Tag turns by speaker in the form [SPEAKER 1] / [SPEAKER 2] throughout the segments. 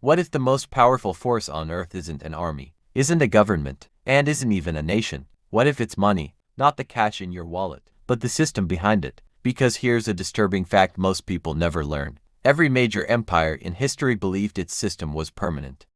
[SPEAKER 1] What if the most powerful force on earth isn't an army, isn't a government, and isn't even a nation? What if it's money, not the cash in your wallet, but the system behind it? Because here's a disturbing fact most people never learn. Every major empire in history believed its system was permanent.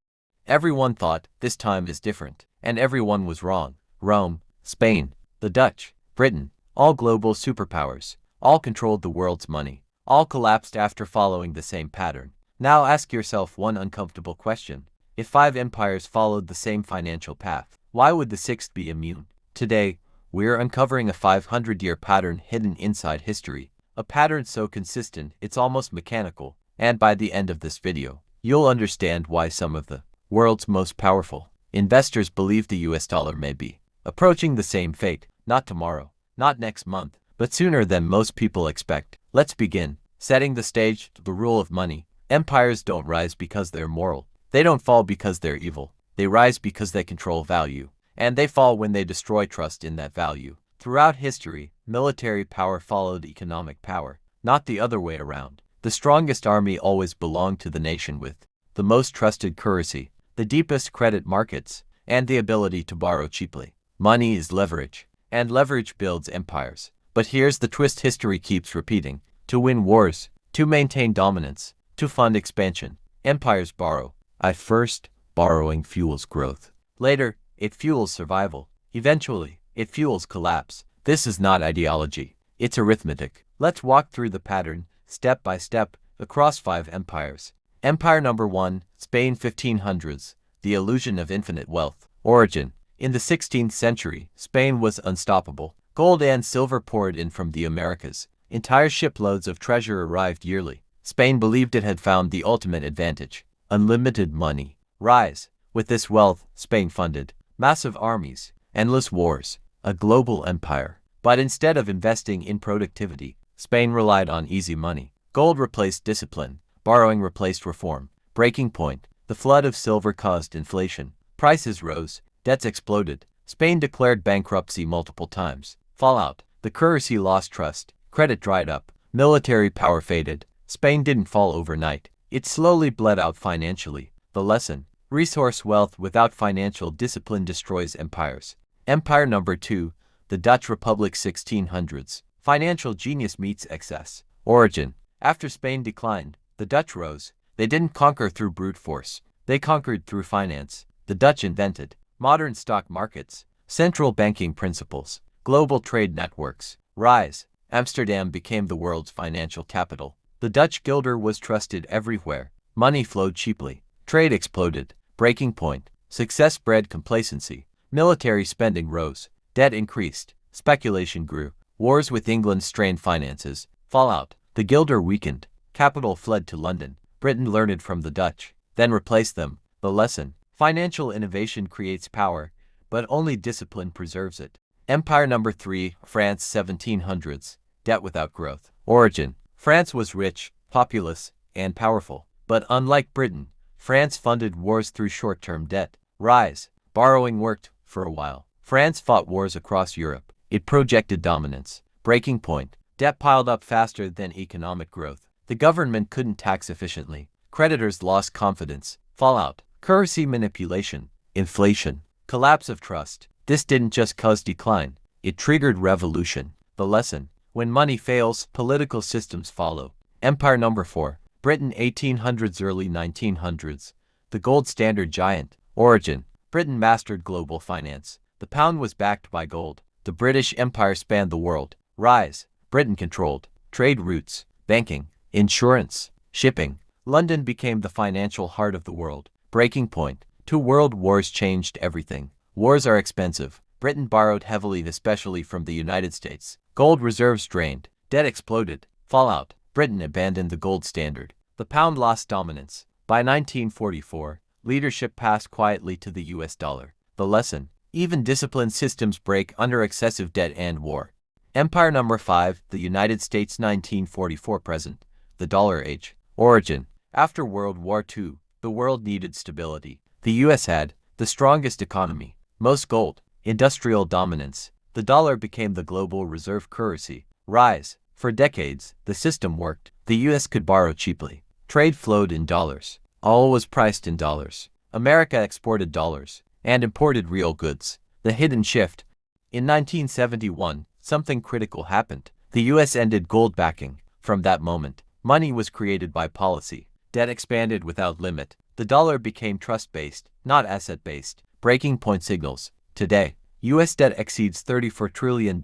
[SPEAKER 1] Everyone thought, this time is different, and everyone was wrong. Rome, Spain, the Dutch, Britain, all global superpowers, all controlled the world's money, all collapsed after following the same pattern. Now ask yourself one uncomfortable question. If 5 empires followed the same financial path, why would the 6th be immune? Today, we're uncovering a 500-year pattern hidden inside history, a pattern so consistent it's almost mechanical, and by the end of this video, you'll understand why some of the world's most powerful investors believe the US dollar may be approaching the same fate, not tomorrow, not next month, but sooner than most people expect. Let's begin. Setting the stage, the rule of money. Empires don't rise because they're moral. They don't fall because they're evil. They rise because they control value, and they fall when they destroy trust in that value. Throughout history, military power followed economic power, not the other way around. The strongest army always belonged to the nation with the most trusted currency, the deepest credit markets, and the ability to borrow cheaply. Money is leverage, and leverage builds empires. But here's the twist history keeps repeating. To win wars, to maintain dominance, to fund expansion, empires borrow. At first, borrowing fuels growth. Later, it fuels survival. Eventually, it fuels collapse. This is not ideology. It's arithmetic. Let's walk through the pattern, step by step, across 5 empires. Empire number 1, Spain 1500s, the illusion of infinite wealth. Origin. In the 16th century, Spain was unstoppable. Gold and silver poured in from the Americas. Entire shiploads of treasure arrived yearly. Spain believed it had found the ultimate advantage. Unlimited money. Rise. With this wealth, Spain funded massive armies, endless wars, a global empire. But instead of investing in productivity, Spain relied on easy money. Gold replaced discipline. Borrowing replaced reform. Breaking point. The flood of silver caused inflation. Prices rose. Debts exploded. Spain declared bankruptcy multiple times. Fallout. The currency lost trust. Credit dried up. Military power faded. Spain didn't fall overnight. It slowly bled out financially. The lesson. Resource wealth without financial discipline destroys empires. Empire number 2, the Dutch Republic 1600s. Financial genius meets excess. Origin. After Spain declined, the Dutch rose. They didn't conquer through brute force. They conquered through finance. The Dutch invented modern stock markets, central banking principles, global trade networks. Rise. Amsterdam became the world's financial capital. The Dutch guilder was trusted everywhere. Money flowed cheaply. Trade exploded. Breaking point. Success bred complacency. Military spending rose. Debt increased. Speculation grew. Wars with England strained finances. Fallout. The guilder weakened. Capital fled to London. Britain learned from the Dutch, then replaced them. The lesson. Financial innovation creates power, but only discipline preserves it. Empire number 3, France 1700s. Debt without growth. Origin. France was rich, populous, and powerful. But unlike Britain, France funded wars through short-term debt. Rise. Borrowing worked for a while. France fought wars across Europe. It projected dominance. Breaking point. Debt piled up faster than economic growth. The government couldn't tax efficiently. Creditors lost confidence. Fallout. Currency manipulation. Inflation. Collapse of trust. This didn't just cause decline. It triggered revolution. The lesson. When money fails, political systems follow. Empire number 4. Britain 1800s early 1900s. The gold standard giant. Origin. Britain mastered global finance. The pound was backed by gold. The British Empire spanned the world. Rise. Britain controlled trade routes, banking, insurance, shipping. London became the financial heart of the world. Breaking point. 2 world wars changed everything. Wars are expensive. Britain borrowed heavily, especially from the United States. Gold reserves drained. Debt exploded. Fallout. Britain abandoned the gold standard. The pound lost dominance. By 1944, leadership passed quietly to the US dollar. The lesson. Even disciplined systems break under excessive debt and war. Empire number 5, the United States 1944 present. The dollar age. Origin. After World War II, the world needed stability. The US had the strongest economy, most gold, industrial dominance. The dollar became the global reserve currency. Rise. For decades, the system worked. The US could borrow cheaply. Trade flowed in dollars. All was priced in dollars. America exported dollars and imported real goods. The hidden shift. In 1971, something critical happened. The US ended gold backing. From that moment, money was created by policy. Debt expanded without limit. The dollar became trust-based, not asset-based. Breaking point signals. Today, US debt exceeds $34 trillion.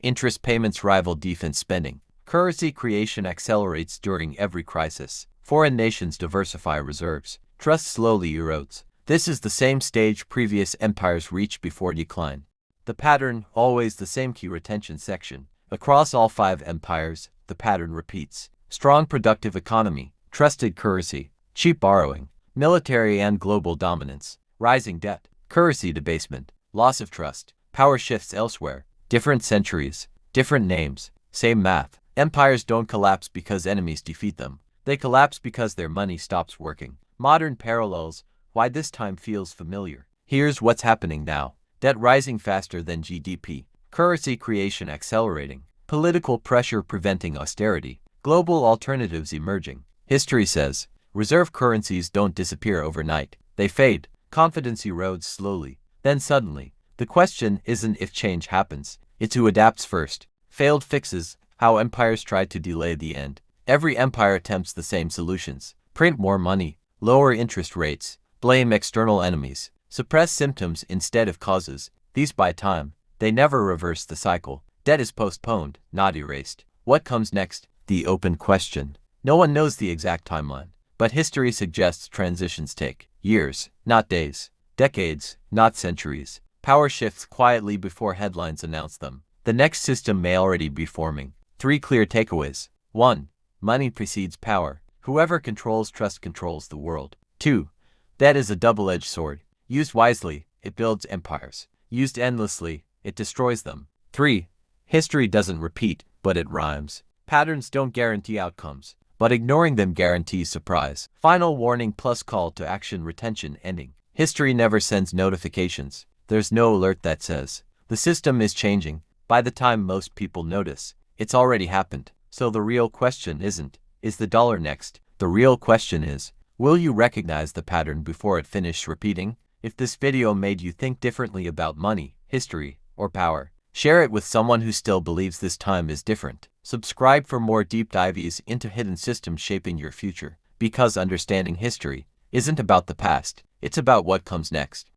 [SPEAKER 1] Interest payments rival defense spending. Currency creation accelerates during every crisis. Foreign nations diversify reserves. Trust slowly erodes. This is the same stage previous empires reached before decline. The pattern, always the same. Key retention section. Across all 5 empires, the pattern repeats. Strong productive economy, trusted currency, cheap borrowing, military and global dominance, rising debt, currency debasement, loss of trust, power shifts elsewhere, different centuries, different names, same math. Empires don't collapse because enemies defeat them. They collapse because their money stops working. Modern parallels. Why this time feels familiar. Here's what's happening now. Debt rising faster than GDP. Currency creation accelerating. Political pressure preventing austerity. Global alternatives emerging. History says, reserve currencies don't disappear overnight. They fade. Confidence erodes slowly. Then suddenly, the question isn't if change happens, it's who adapts first. Failed fixes. How empires tried to delay the end. Every empire attempts the same solutions. Print more money, lower interest rates, blame external enemies, suppress symptoms instead of causes. These buy time. They never reverse the cycle. Debt is postponed, not erased. What comes next? The open question. No one knows the exact timeline, but history suggests transitions take years, not days, decades, not centuries. Power shifts quietly before headlines announce them. The next system may already be forming. 3 clear takeaways. 1. Money precedes power. Whoever controls trust controls the world. 2. Debt is a double-edged sword. Used wisely, it builds empires. Used endlessly, it destroys them. 3. History doesn't repeat, but it rhymes. Patterns don't guarantee outcomes, but ignoring them guarantees surprise. Final warning plus call to action. Retention ending. History never sends notifications. There's no alert that says, the system is changing. By the time most people notice, it's already happened. So the real question isn't, is the dollar next? The real question is, will you recognize the pattern before it finishes repeating? If this video made you think differently about money, history, or power, share it with someone who still believes this time is different. Subscribe for more deep dives into hidden systems shaping your future, because understanding history isn't about the past, it's about what comes next.